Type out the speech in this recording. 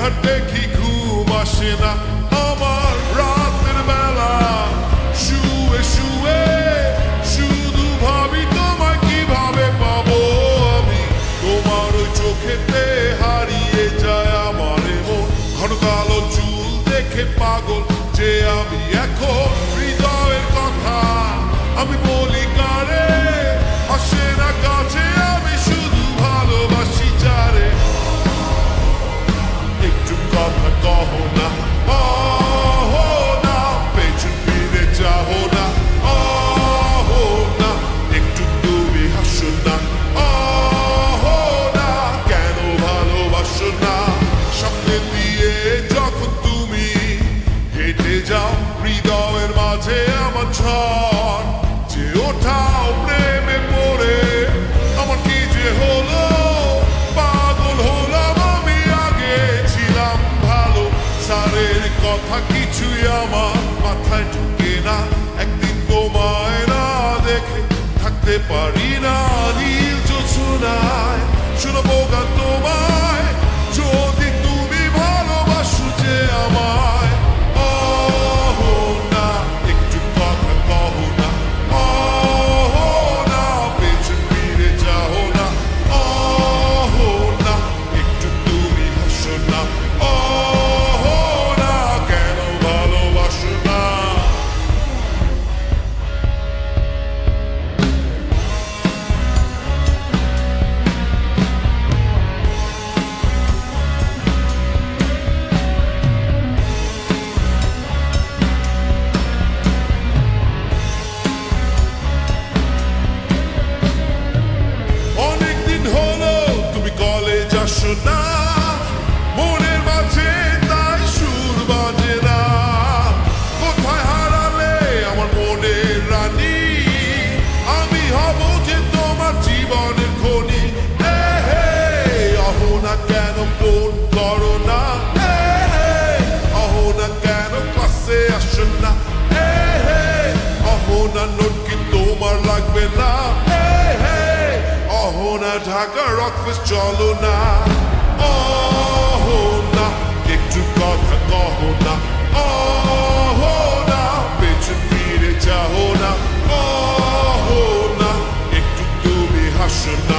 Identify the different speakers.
Speaker 1: আর দেখি ঘুম আসে না আমার রাতের বেলা শুয়ে শুয়ে শুধু ভাবি তোমায় কিভাবে পাবো আমি তোমার ওই চোখেতে হারিয়ে যায় আমার মন ঘন কালো চুল দেখে পাগল যে আমি এখন হৃদয়ের কথা আমি বলি কারে আসে না কাছে আমি শুধু ভালোবাসি যারে একটু কথা কহো না আহো না পেছন ফিরে যাও না আহো না একটু তুমি হাসো না আহো না কেন ভালোবাসো না সামনে দিয়ে যখন তুমি হেঁটে যাও হৃদয়ের মাঝে আমার ঝড় যে ওঠাও প্রেমে পড়ে আমার কি যে হলো পাগল হলাম আমি আগে ছিলাম ভালো সারের কথা কিছুই আমার মাথায় ঢুকে না একদিন তোমায় না দেখে থাকতে পারি না নীল জোছনায় শুনবো গান তোমায় যদি তুমি ভালোবাসো যে আমায় আহো না একটু কথা কহো না আহো না পেছন ফিরে যাও না আহো না একটু তুমি হাসো না আহো না কেন ভালোবাসো না অনেকদিন হলো তুমি কলেজ আসো না মনের মাঝে তাই সুর বাজে না কোথায় হারালে আমার মনের রানী আমি হব যে তোমার জীবনের খনি হে আহো না কেন ফোন করো না হে আহো না কেন ক্লাসে আসো না হে আহো না নোট কি তোমার লাগবে না আহো না ঢাকা রকফেস্ট চলো না আহো না একটু কথা কহো না আহো না পেছন ফিরে যাও না আহো না একটু তুমি হাসো না